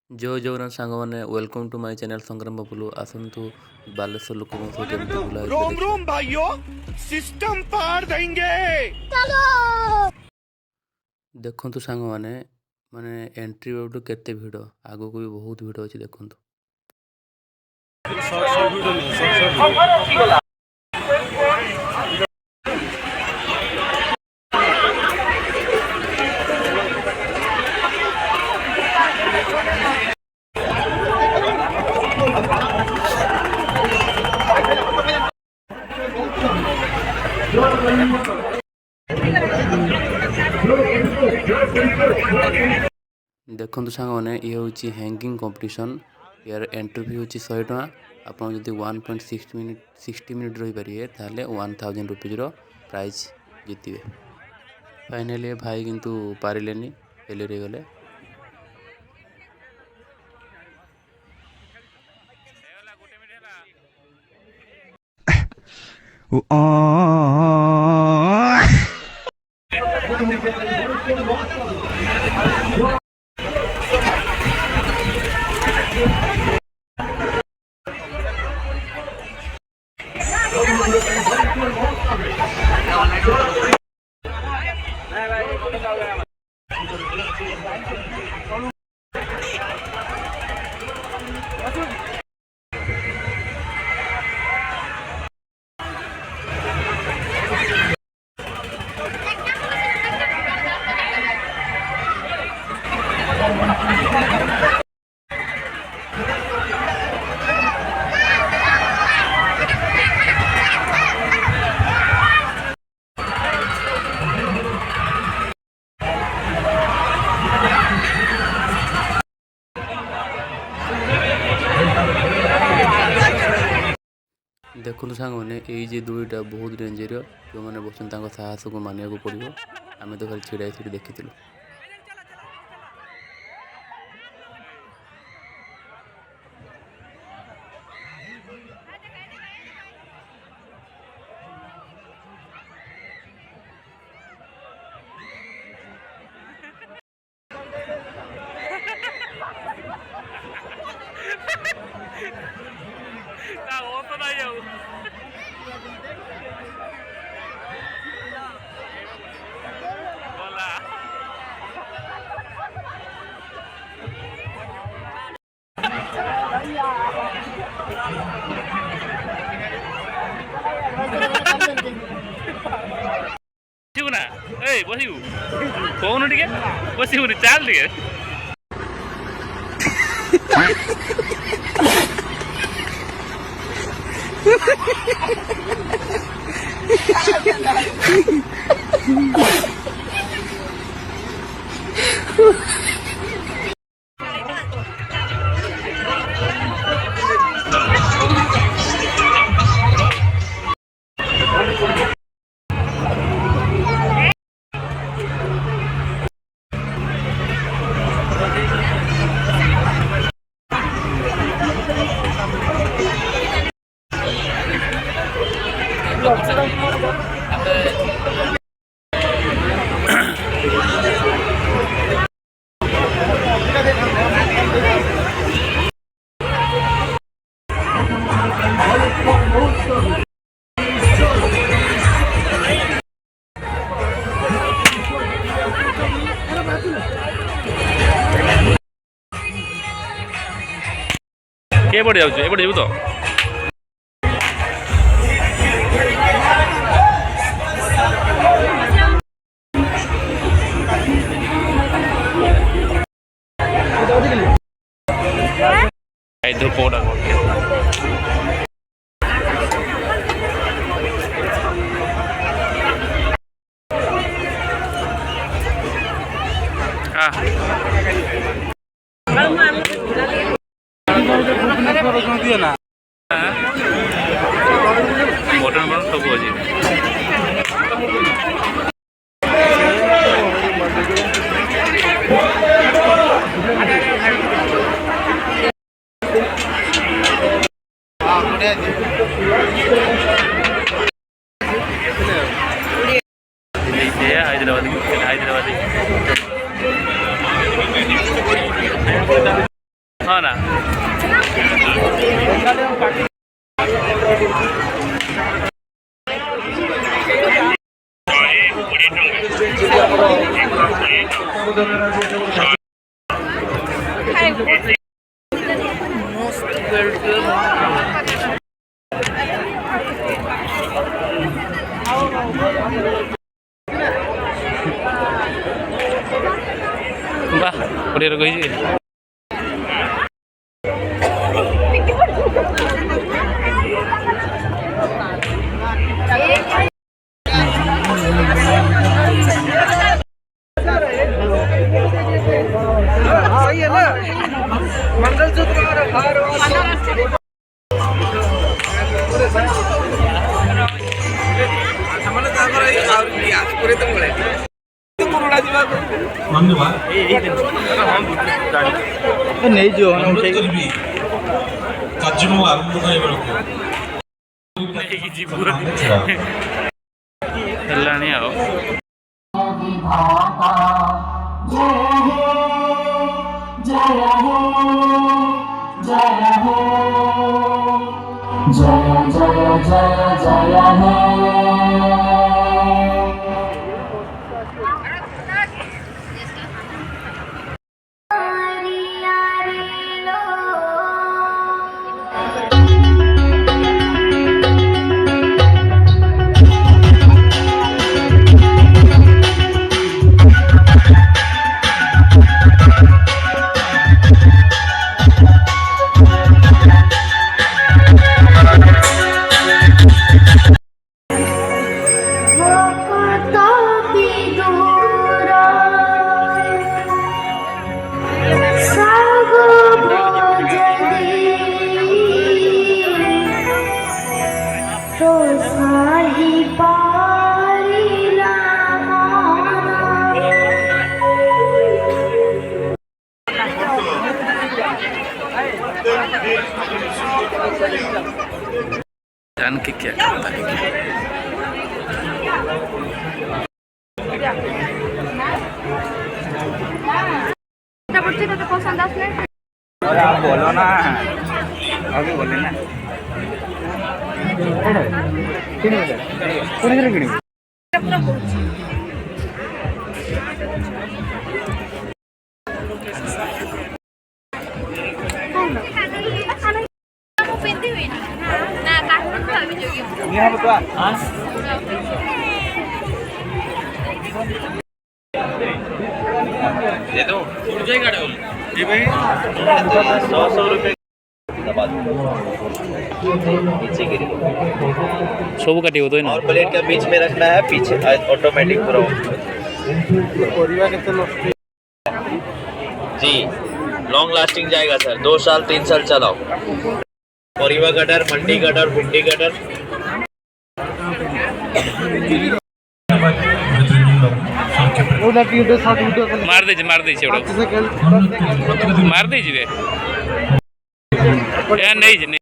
ଜୟ ଜଗନ୍ନାଥ ସାଙ୍ଗମାନେ welcome to my channel ସଂଗ୍ରାମ ବାବୁଲୁ। ଆସନ୍ତୁ ବାଲେଶ୍ୱର ଲୋକଙ୍କ ସହ କେମିତି ବୁଲା ହେଇଥିଲା रोम ଦେଖିବା। रोम भाइयों, सिस्टम पार देंगे। ଦେଖନ୍ତୁ ସାଙ୍ଗମାନେ, ମାନେ ଏଣ୍ଟ୍ରି ବେଳଠୁ କେତେ ଭିଡ଼, ଆଗକୁ ବି ବହୁତ ଭିଡ଼ ଅଛି ଦେଖନ୍ତୁ। ଦେଖନ୍ତୁ ସାଙ୍ଗମାନେ, ଇଏ ହେଉଛି ହ୍ୟାଙ୍ଗିଂ କମ୍ପିଟିସନ୍। ୟାର ଏଣ୍ଟ୍ରି ଫି ହେଉଛି 100 ଟଙ୍କା। ଆପଣ ଯଦି 1.60 ମିନିଟ୍ ରହିପାରିବେ ତାହେଲେ 1000 ରୁପିଜ୍ର ପ୍ରାଇଜ୍ ଜିତିବେ। ଫାଇନାଲି ଭାଇ କିନ୍ତୁ ପାରିଲେନି, ଫେଲିୟର୍ ହେଇଗଲେ। ଦେଖନ୍ତୁ ସାଙ୍ଗମାନେ, ଏଇ ଯେ ଦୁଇଟା ବହୁତ ଡେଞ୍ଜର। ଯେଉଁମାନେ ବସୁଛନ୍ତି ତାଙ୍କ ସାହସକୁ ମାନିବାକୁ ପଡ଼ିବ। ଆମେ ତ ଖାଲି ଛିଡ଼ା ହେଇକି ଦେଖିଥିଲୁ। ନା ଏଇ ବସିବୁ କହୁନୁ ଟିକେ ବସିବୁନି ଚାଲ ଟିକେ ଏପଟେ ଯାଉଛୁ ଏପଟେ ଯିବୁ ତ ଧୂପଟା ଦିଅ ନା ବଟନ ସବୁ ଅଛି। हैदराबादी ହଁ ନା ବାহ କୋଡ଼ିଏରେ କହିଛି सही है ना मंगलसूत्र और हार ସେମାନେ ତାଙ୍କର ଏଇ ଆଉ ଗ୍ୟାସ୍ ପରେ ତ ମିଳେ ପୁରୁଣା ଯିବାକୁ ଧନ୍ୟବାଦ ନେଇଯିବ କରିବି କାର୍ଯ୍ୟକ୍ରମ ଆରମ୍ଭ କରିବାକୁ ନେଇକି ଯିବୁ ହେଲାଣି ଆଉ जान के क्या करता है पसंद आसले बोलो ना अभी बोले ना दे दो जी भाई 100 रुपए सब काटी हो तो और प्लेट का बीच में रखना है पीछे ऑटोमेटिक पूरा जी लॉन्ग लास्टिंग जाएगा सर 2 साल 3 साल चलाओ परिवा कटर मंडी कटर भिंडी कटर मार दे मार दे नहीं जी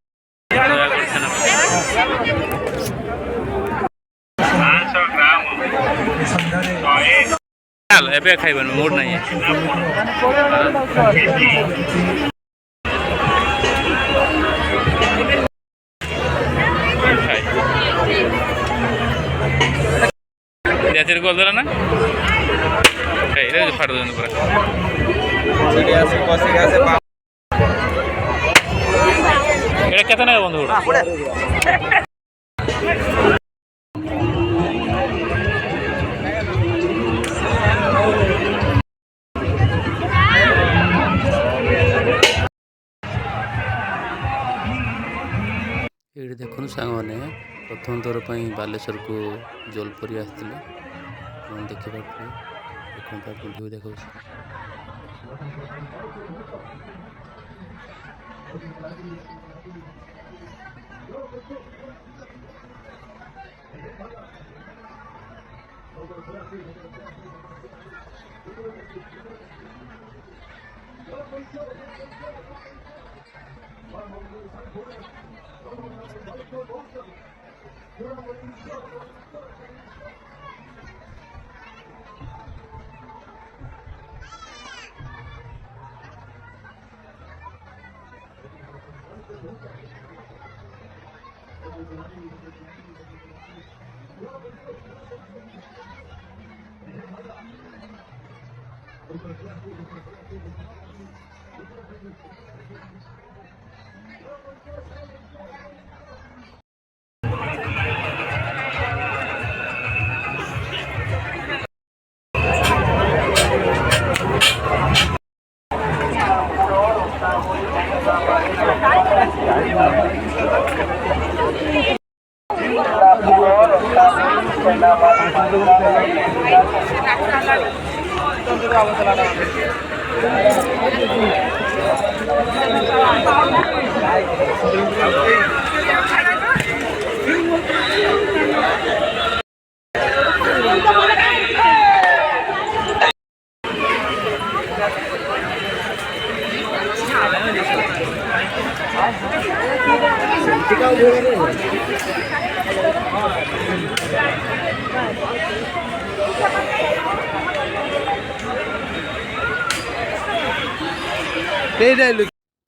चल एबे खाइबन मूड नहीं है तेरे को ना फाड़ दो पूरा केतना बंधु ये देखो सांग मैंने प्रथम थर पर बालेश्वर को जलपरी आसते देखा भिडियो देखा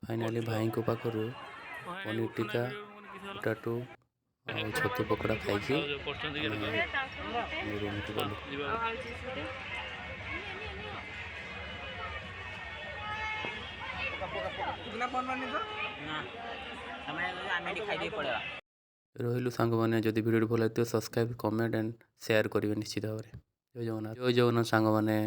फाइनाली भाई को पाखरु पनीर टिक्का पोटाटो और छतु पकड़ा खाई रूम को गलु। रहिलु सांग मैंने जदि वीडियो भल लगे सब्सक्राइब कमेंट एंड शेयर करेंगे निश्चित भाव में। जय जगन्नाथ सांग मैंने।